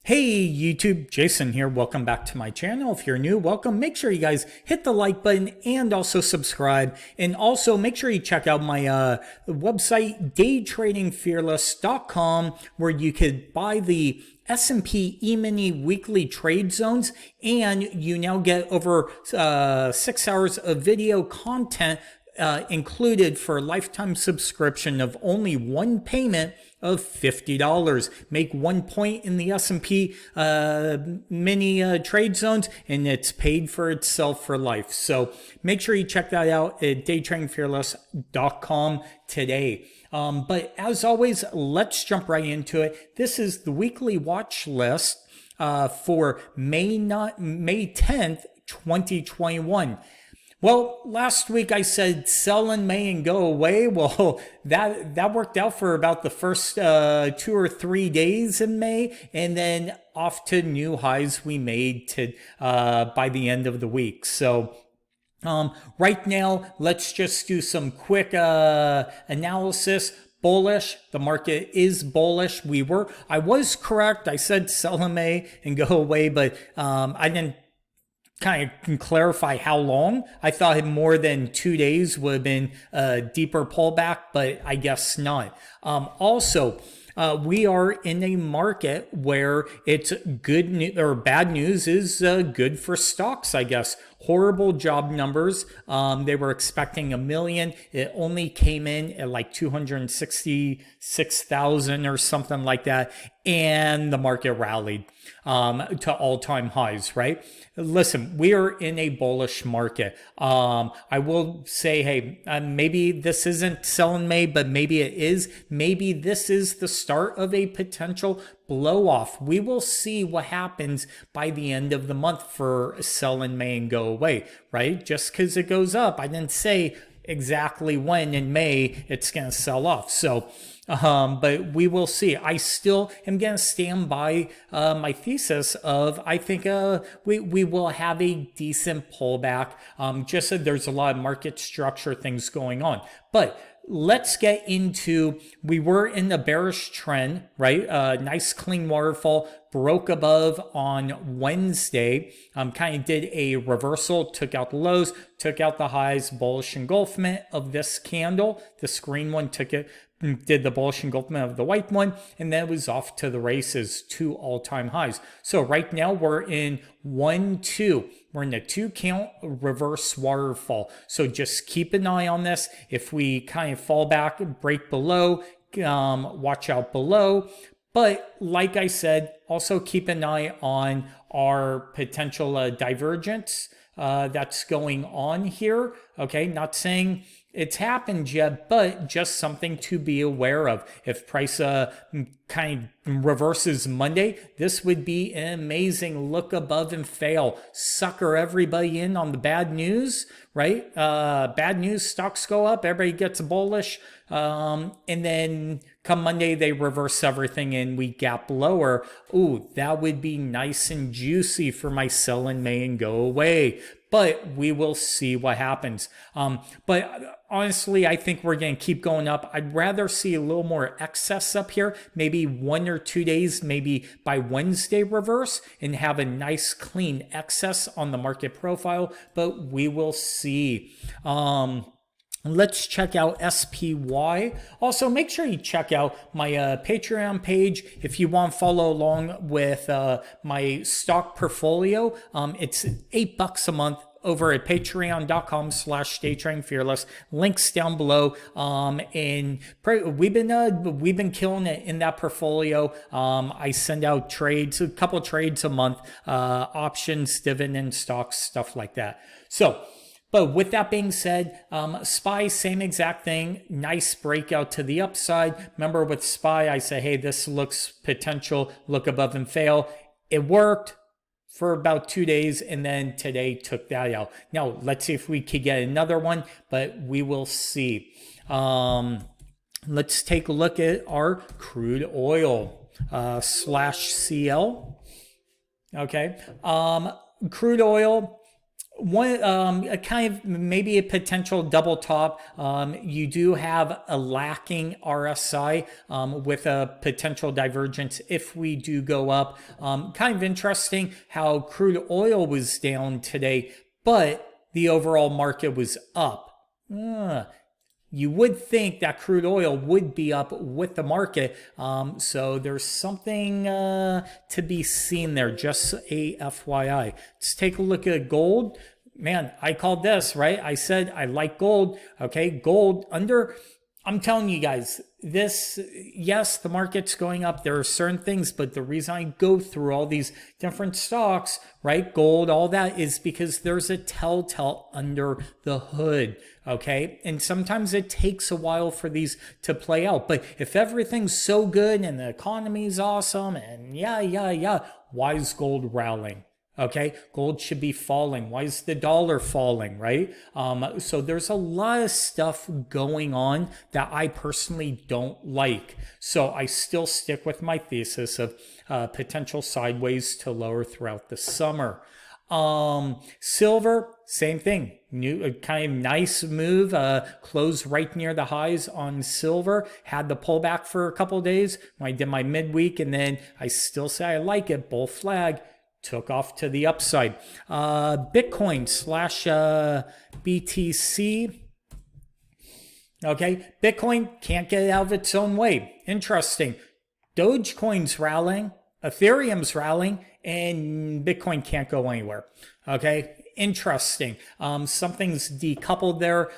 Hey YouTube, Jason here. Welcome back to my channel. If you're new, welcome. Make sure you guys hit the like button and also subscribe. And also make sure you check out my website, daytradingfearless.com, where you could buy the S&P Emini weekly trade zones, and you now get over 6 hours of video content included for a lifetime subscription of only one payment of $50. Make 1 point in the S&P mini trade zones, and it's paid for itself for life. So make sure you check that out at daytradingfearless.com today. But as always, let's jump right into it. This is the weekly watch list for May 10th, 2021. Well, last week I said sell in May and go away. Well, that worked out for about the first 2 or 3 days in May, and then off to new highs we made to by the end of the week. So right now, let's just do some quick analysis. Bullish. The market is bullish. I was correct. I said sell in May and go away, but I didn't kind of can clarify how long. I thought more than 2 days would have been a deeper pullback, but I guess not. Also, we are in a market where it's good news or bad news is good for stocks, I guess. Horrible job numbers. They were expecting 1 million. It only came in at like 266,000 or something like that. And the market rallied to all-time highs, right? Listen, we are in a bullish market. I will say, hey, maybe this isn't sell in May, but maybe it is. Maybe this is the start of a potential blow off. We will see what happens by the end of the month for sell in May and go away, right? Just because it goes up, I didn't say exactly when in May it's going to sell off. So, but we will see. I still am going to stand by my thesis of I think we will have a decent pullback. Just that there's a lot of market structure things going on. But let's get into, we were in the bearish trend, right? Nice clean waterfall, broke above on Wednesday, kind of did a reversal, took out the lows, took out the highs, bullish engulfment of this candle. This green one did the bullish engulfment of the white one, and then it was off to the races, 2 all-time highs. So right now we're in 1-2. We're in a 2 count reverse waterfall. So just keep an eye on this. If we kind of fall back, break below, watch out below. But like I said, also keep an eye on our potential divergence that's going on here. Okay, not saying it's happened yet, but just something to be aware of. If price kind of reverses Monday, this would be an amazing look above and fail. Sucker everybody in on the bad news, right? Bad news, stocks go up, everybody gets bullish. And then come Monday, they reverse everything and we gap lower. Ooh, that would be nice and juicy for my sell in May and go away. But we will see what happens. But honestly, I think we're going to keep going up. I'd rather see a little more excess up here, maybe 1 or 2 days, maybe by Wednesday reverse, and have a nice clean excess on the market profile. But we will see. Let's check out SPY. Also, make sure you check out my Patreon page if you want to follow along with my stock portfolio. It's $8 a month over at patreon.com/daytradingfearless. Links down below. And we've been killing it in that portfolio. I send out trades, a couple trades a month, options, dividend stocks, stuff like that. So, but with that being said, SPY, same exact thing. Nice breakout to the upside. Remember with SPY, I say, hey, this looks potential, look above and fail. It worked for about 2 days, and then today took that out. Now, let's see if we could get another one, but we will see. Let's take a look at our crude oil /CL. Okay. Crude oil. one a kind of maybe a potential double top. You do have a lacking RSI with a potential divergence if we do go up. Kind of interesting how crude oil was down today, but the overall market was up. You would think that crude oil would be up with the market. So there's something to be seen there, just a FYI. Let's take a look at gold. Man, I called this, right? I said I like gold. Okay, gold under... I'm telling you guys, this, yes, the market's going up. There are certain things, but the reason I go through all these different stocks, right, gold, all that, is because there's a telltale under the hood, okay? And sometimes it takes a while for these to play out. But if everything's so good and the economy's awesome and why is gold rallying? Okay, gold should be falling. Why is the dollar falling, right? So there's a lot of stuff going on that I personally don't like. So I still stick with my thesis of potential sideways to lower throughout the summer. Silver, same thing. New kind of nice move. Closed right near the highs on silver. Had the pullback for a couple of days. I did my midweek, and then I still say I like it. Bull flag. Took off to the upside. Bitcoin slash BTC. Okay, Bitcoin can't get out of its own way. Interesting. Dogecoin's rallying, Ethereum's rallying, and Bitcoin can't go anywhere. Okay, interesting. Something's decoupled there,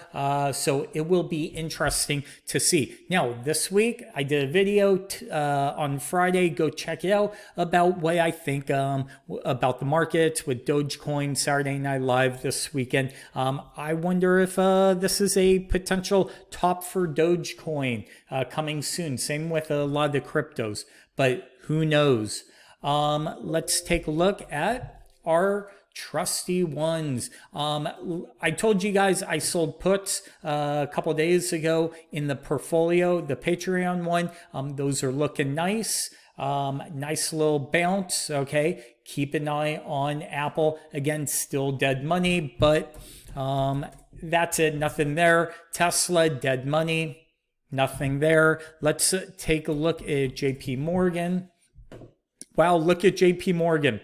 so it will be interesting to see. Now, this week, I did a video on Friday. Go check it out about what I think about the markets with Dogecoin, Saturday Night Live this weekend. I wonder if this is a potential top for Dogecoin coming soon. Same with a lot of the cryptos, but who knows? Let's take a look at our trusty ones. I told you guys I sold puts a couple days ago in the portfolio, the Patreon one. Those are looking nice. Nice little bounce. Okay. Keep an eye on Apple. Again, still dead money, but that's it. Nothing there. Tesla, dead money. Nothing there. Let's take a look at JP Morgan. Wow, look at JP Morgan.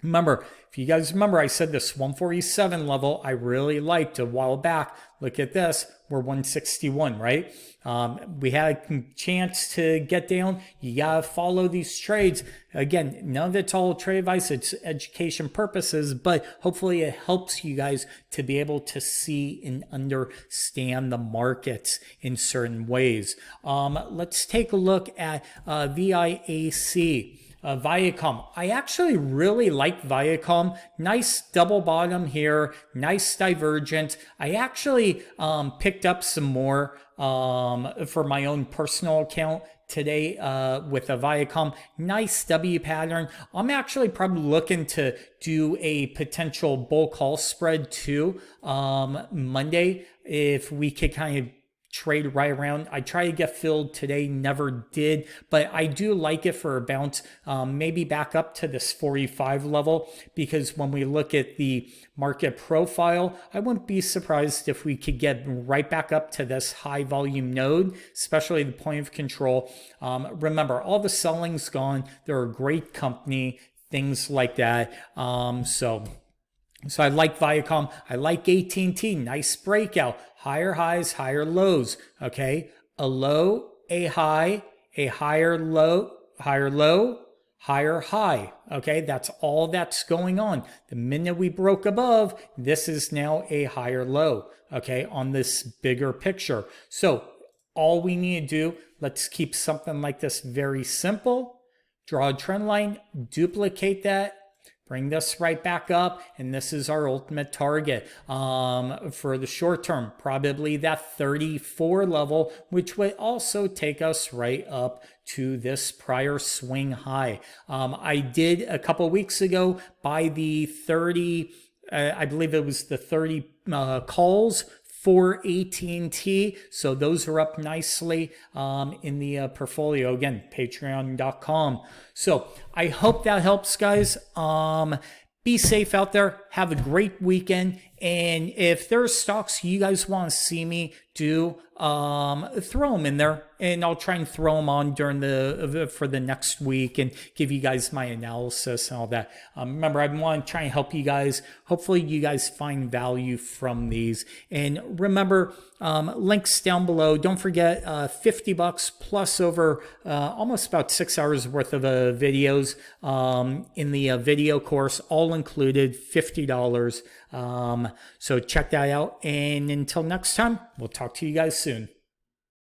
Remember, if you guys remember, I said this 147 level I really liked a while back. Look at this. We're 161, right? We had a chance to get down. You got to follow these trades. Again, none of it's all trade advice. It's education purposes, but hopefully it helps you guys to be able to see and understand the markets in certain ways. Let's take a look at VIAC. Viacom. I actually really like Viacom. Nice double bottom here. Nice divergent. I actually picked up some more for my own personal account today with a Viacom. Nice W pattern. I'm actually probably looking to do a potential bull call spread too Monday if we could kind of trade right around. I try to get filled today, never did, but I do like it for a bounce, maybe back up to this 45 level, because when we look at the market profile, I wouldn't be surprised if we could get right back up to this high volume node, especially the point of control. Remember, all the selling's gone. They're a great company, things like that. So I like Viacom. I like AT&T. Nice breakout. Higher highs, higher lows. Okay. A low, a high, a higher low, higher high. Okay. That's all that's going on. The minute we broke above, this is now a higher low. Okay. On this bigger picture. So all we need to do, let's keep something like this very simple. Draw a trend line, duplicate that. Bring this right back up, and this is our ultimate target for the short term, probably that 34 level, which would also take us right up to this prior swing high. I did a couple weeks ago buy the 30, I believe it was the 30 calls for AT&T. So those are up nicely in the portfolio. Again, patreon.com. So I hope that helps, guys. Be safe out there. Have a great weekend. And if there are stocks you guys want to see me do, throw them in there, and I'll try and throw them on during for the next week and give you guys my analysis and all that. Remember, I want to try and help you guys. Hopefully, you guys find value from these. And remember, links down below. Don't forget, $50 plus over almost about 6 hours worth of videos in the video course, all included, $50. So check that out. And until next time, we'll talk to you guys soon.